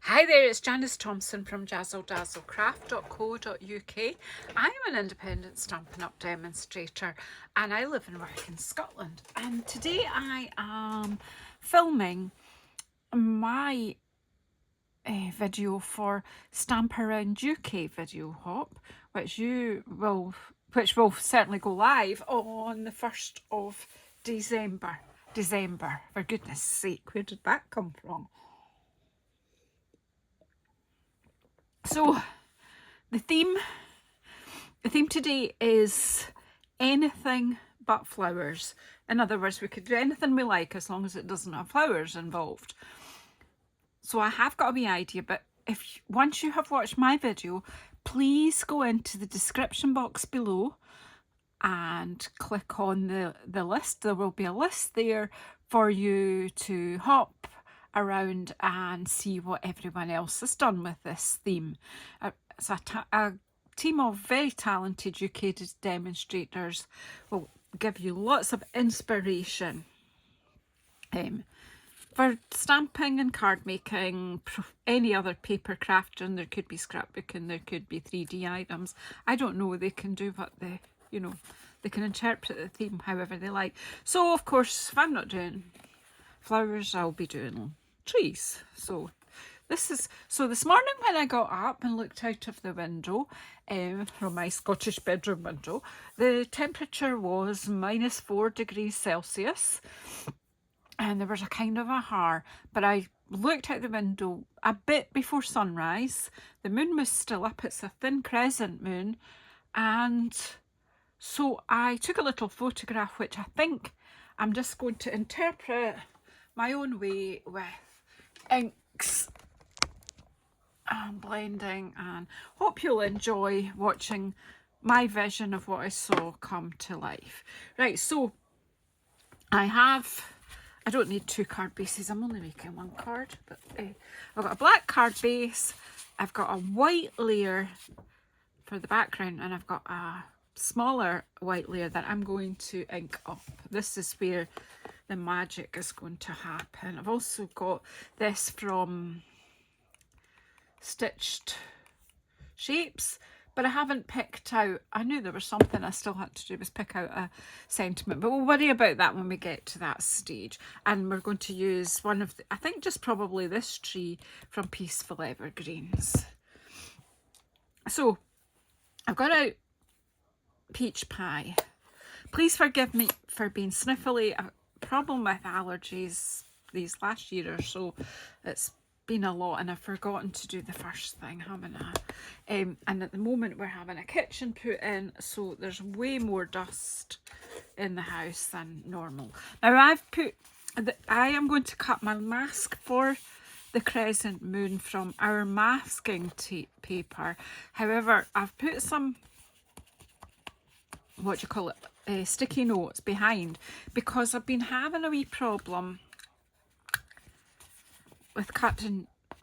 Hi there, it's Janice Thomson from JazzleDazzleCraft.co.uk. I'm an independent Stampin' Up demonstrator and I live and work in Scotland. And today I am filming my video for Stamp Around UK video hop, which will certainly go live on the 1st of December. For goodness sake, where did that come from? So the theme today is anything but flowers. In other words, we could do anything we like as long as it doesn't have flowers involved. So I have got a wee idea, but once you have watched my video, please go into the description box below and click on the list. There will be a list there for you to hop around and see what everyone else has done with this theme. It's a team of very talented UK demonstrators will give you lots of inspiration for stamping and card making, any other paper crafting. There could be scrapbooking, there could be 3D items. I don't know, they can do what they can interpret the theme however they like. So of course, if I'm not doing flowers, I'll be doing trees. So this morning when I got up and looked out of the window, from my Scottish bedroom window, the temperature was -4 degrees Celsius and there was a kind of a har, but I looked out the window a bit before sunrise. The moon was still up, it's a thin crescent moon, and so I took a little photograph, which I think I'm just going to interpret my own way with inks and blending, and hope you'll enjoy watching my vision of what I saw come to life. Right, so I don't need 2 card bases, I'm only making 1 card, but I've got a black card base, I've got a white layer for the background, and I've got a smaller white layer that I'm going to ink up. This is where the magic is going to happen. I've also got this from Stitched Shapes, but I haven't picked out, I knew there was something I still had to do, was pick out a sentiment, but we'll worry about that when we get to that stage. And we're going to use one of the, I think just probably this tree from Peaceful Evergreens. So I've got out peach pie. Please forgive me for being sniffly. A problem with allergies these last year or so. It's been a lot and I've forgotten to do the first thing, haven't I? And at the moment we're having a kitchen put in, so there's way more dust in the house than normal. Now I am going to cut my mask for the crescent moon from our masking tape paper. However, I've put some, sticky notes behind, because I've been having a wee problem with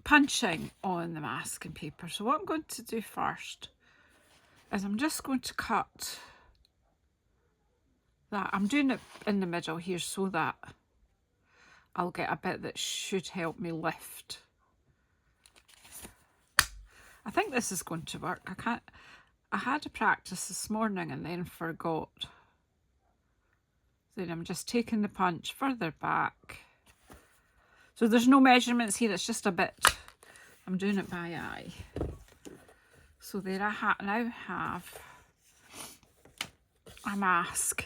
punching on the masking paper. So what I'm going to do first is I'm just going to cut that. I'm doing it in the middle here so that I'll get a bit that should help me lift. I think this is going to work. I had to practice this morning and then forgot. Then I'm just taking the punch further back. So there's no measurements here, it's just a bit, I'm doing it by eye. So there I now have a mask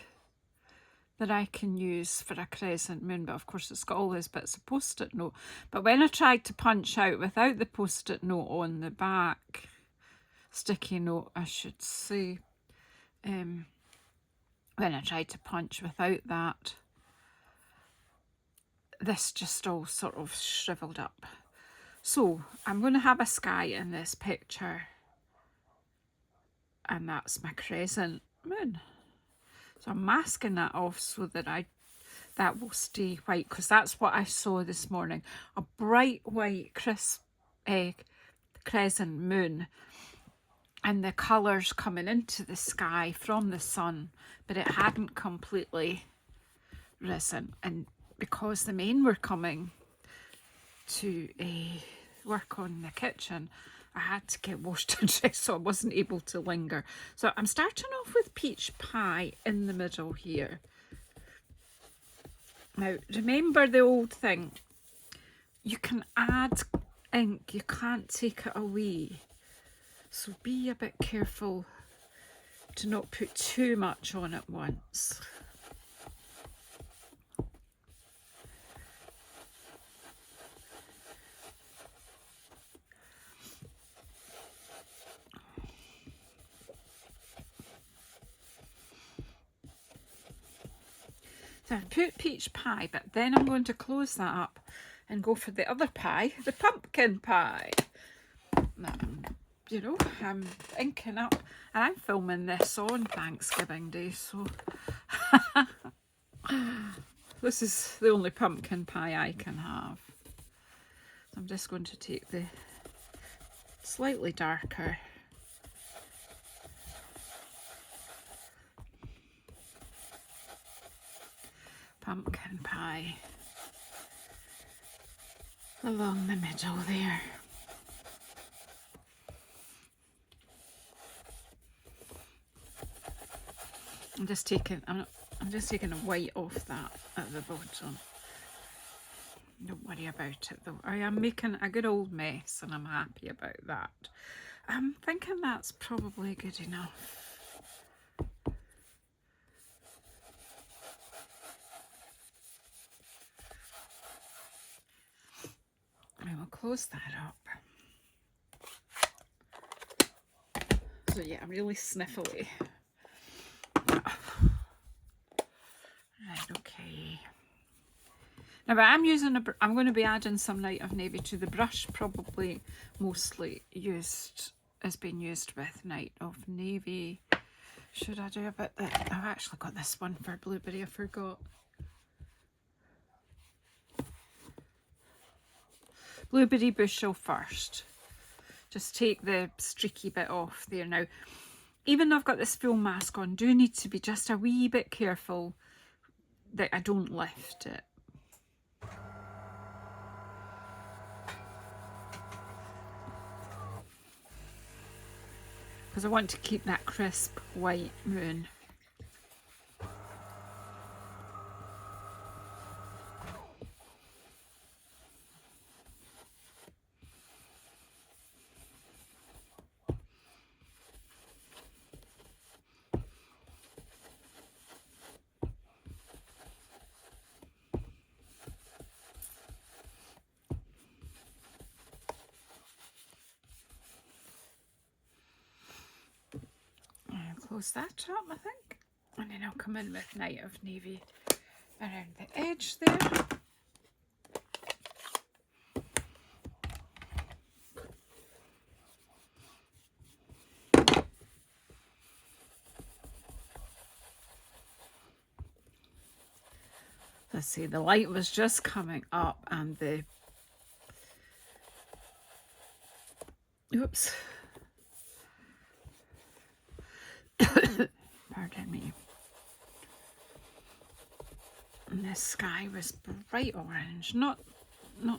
that I can use for a crescent moon, but of course it's got all those bits of post-it note. But when I tried to punch out without the post-it note on the back, sticky note I should say, when I tried to punch without that, this just all sort of shriveled up. So I'm going to have a sky in this picture, and that's my crescent moon. So I'm masking that off so that that will stay white, because that's what I saw this morning, a bright white crisp crescent moon, and the colours coming into the sky from the sun, but it hadn't completely risen. And because the men were coming to work on the kitchen, I had to get washed and dressed, so I wasn't able to linger. So I'm starting off with peach pie in the middle here. Now, remember the old thing, you can add ink, you can't take it away. So be a bit careful to not put too much on at once. So I've put peach pie, but then I'm going to close that up and go for the other pie, the pumpkin pie. Now, you know, I'm inking up, and I'm filming this on Thanksgiving Day, so this is the only pumpkin pie I can have. So I'm just going to take the slightly darker pumpkin pie along the middle there. I'm just taking the white off that at the bottom. Don't worry about it though. I am making a good old mess and I'm happy about that. I'm thinking that's probably good enough. I will close that up. So yeah, I'm really sniffly. Right, okay. Now, but I'm going to be adding some Night of Navy to the brush, probably mostly has been used with Night of Navy. Should I do a bit that? I've actually got this one for blueberry, I forgot. Blueberry bushel first. Just take the streaky bit off there. Now, even though I've got this full mask on, do need to be just a wee bit careful that I don't lift it. Because I want to keep that crisp white moon. Close that up, I think, and then I'll come in with Night of Navy around the edge there. Let's see, the light was just coming up and the oops. Pardon me. And the sky was bright orange, not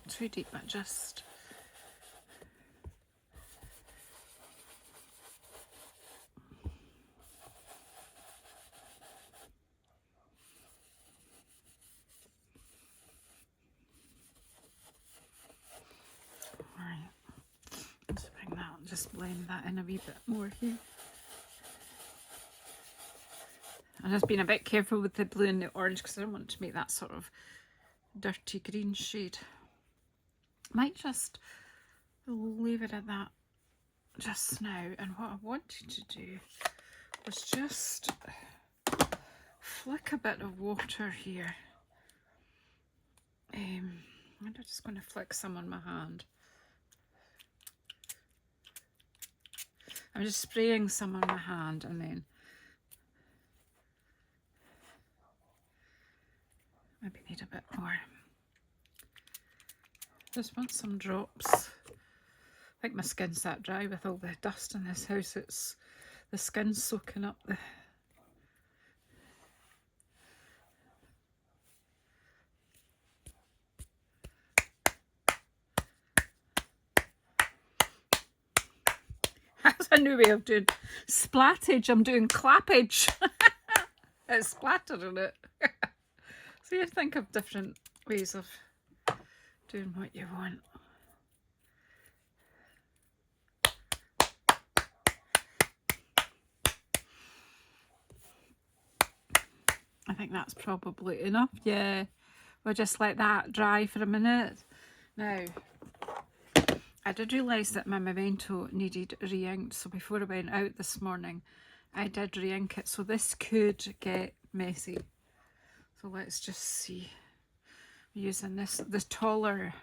too deep, but just right. Let's bring that, just blend that in a wee bit more here. I've just been a bit careful with the blue and the orange because I don't want to make that sort of dirty green shade. Might just leave it at that just now. And what I wanted to do was just flick a bit of water here. I'm just going to flick some on my hand. I'm just spraying some on my hand and then maybe need a bit more. Just want some drops. I think my skin's that dry with all the dust in this house. It's the skin's soaking up the That's a new way of doing splattage. I'm doing clappage. It's splattering it. So you think of different ways of doing what you want. I think that's probably enough. Yeah, we'll just let that dry for a minute. Now, I did realise that my memento needed re-inked, so before I went out this morning, I did re-ink it. So this could get messy. So let's just see. I'm using this, the taller,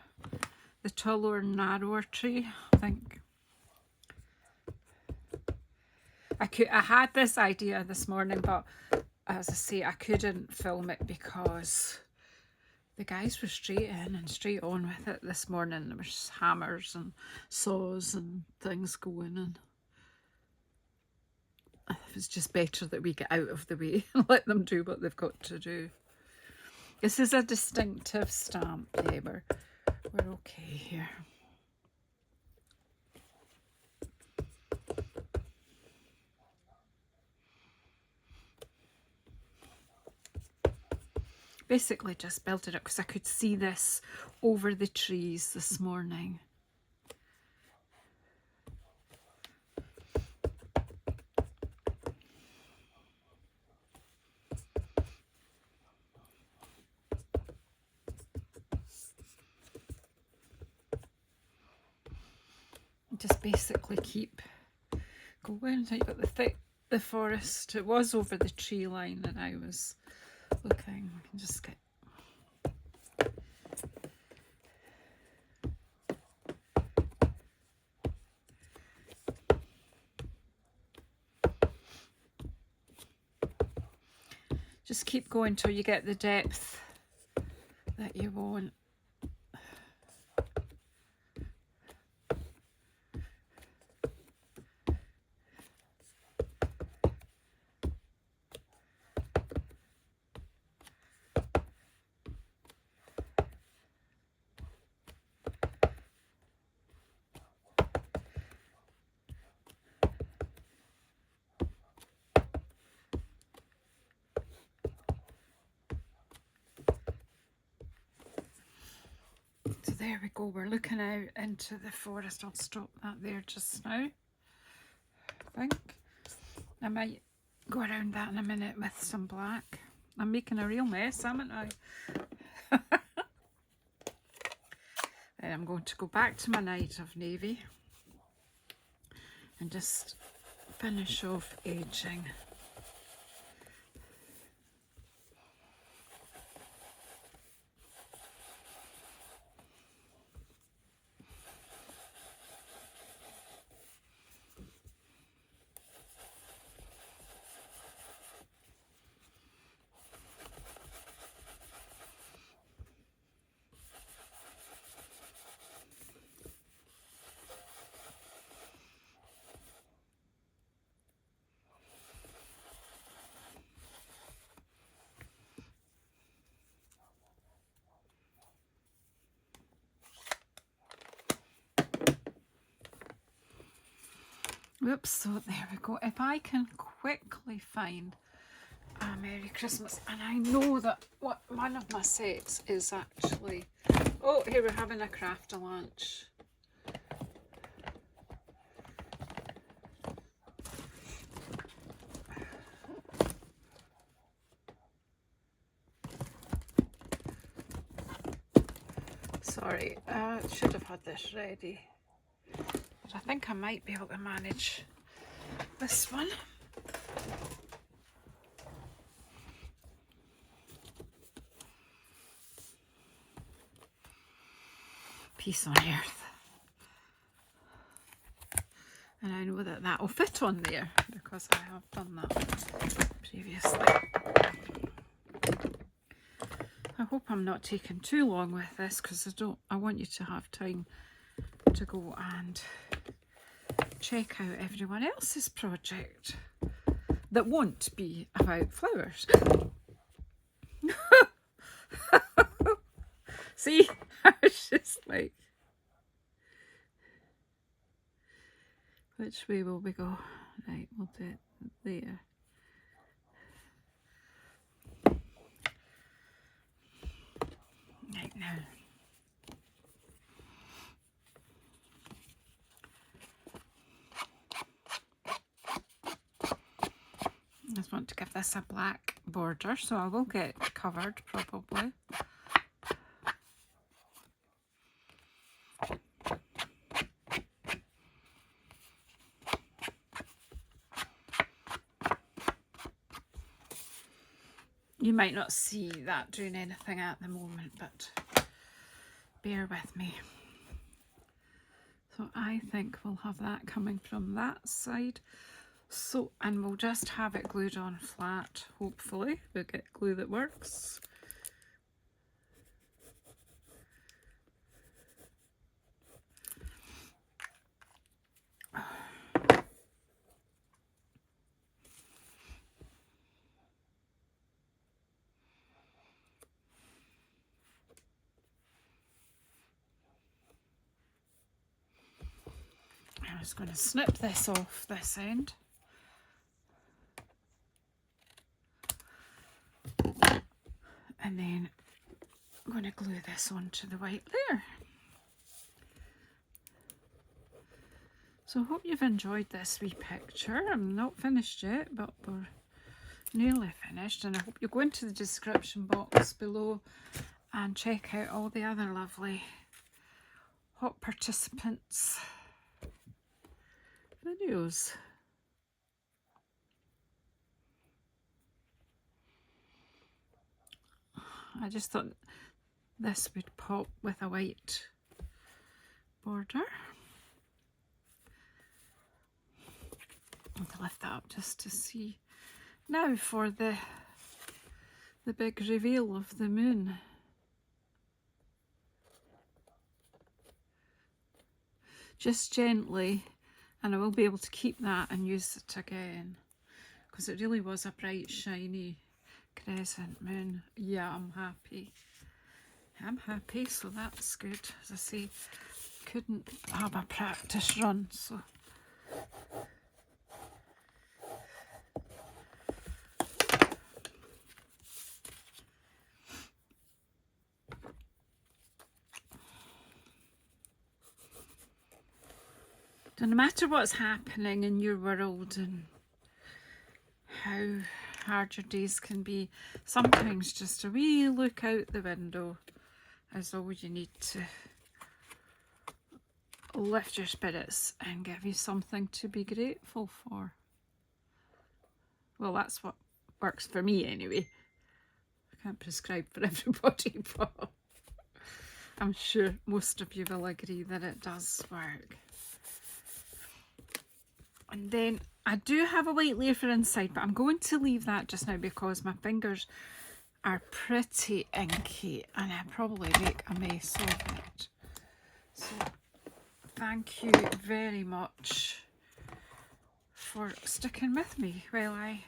narrower tray, I think. I had this idea this morning, but as I say, I couldn't film it because the guys were straight in and straight on with it this morning. There was hammers and saws and things going, and it was just better that we get out of the way and let them do what they've got to do. This is a distinctive stamp. Yeah, we're okay here. Basically just built it up because I could see this over the trees this morning. Just basically keep going. You've got the forest. It was over the tree line that I was looking. I can just get keep going till you get the depth that you want. So there we go, we're looking out into the forest. I'll stop that there just now. I think I might go around that in a minute with some black. I'm making a real mess, haven't I? And I'm going to go back to my night of navy and just finish off edging. Whoops, so there we go. If I can quickly find a Merry Christmas, and I know that one of my sets is actually, oh, here we're having a craft lunch. Sorry, I should have had this ready. I think I might be able to manage this one. Peace on earth. And I know that will fit on there because I have done that previously. I hope I'm not taking too long with this because I want you to have time to go and check out everyone else's project that won't be about flowers. See, I was just like, Which way will we go? Right, we'll do it there. Right now. I just want to give this a black border, so I will get covered probably. You might not see that doing anything at the moment, but bear with me. So I think we'll have that coming from that side. So, and we'll just have it glued on flat, hopefully. We'll get glue that works. I'm just going to snip this off this end. And then I'm going to glue this onto the white layer. So I hope you've enjoyed this wee picture. I'm not finished yet, but we're nearly finished. And I hope you go into the description box below and check out all the other lovely hot participants videos. I just thought this would pop with a white border. I'm going to lift that up just to see. Now for the big reveal of the moon. Just gently, and I will be able to keep that and use it again, because it really was a bright, shiny crescent moon. Yeah, I'm happy. I'm happy, so that's good. As I say, couldn't have a practice run, so. So no matter what's happening in your world and how hard your days can be, sometimes just a wee look out the window is all you need to lift your spirits and give you something to be grateful for. Well, that's what works for me anyway. I can't prescribe for everybody, but I'm sure most of you will agree that it does work. And then I do have a white layer for inside, but I'm going to leave that just now because my fingers are pretty inky and I probably make a mess of it. So thank you very much for sticking with me while I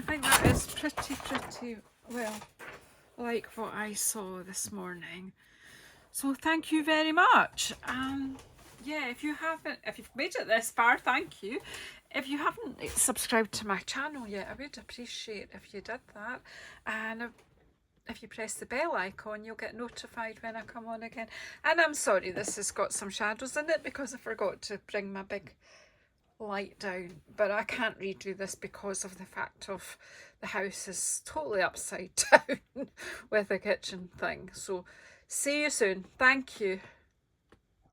think that is pretty well like what I saw this morning. So thank you very much. Yeah, if you've made it this far, thank you. If you haven't subscribed to my channel yet, I would appreciate if you did that. And if you press the bell icon, you'll get notified when I come on again. And I'm sorry this has got some shadows in it because I forgot to bring my big light down. But I can't redo this because of the fact of the house is totally upside down with the kitchen thing. So see you soon. Thank you.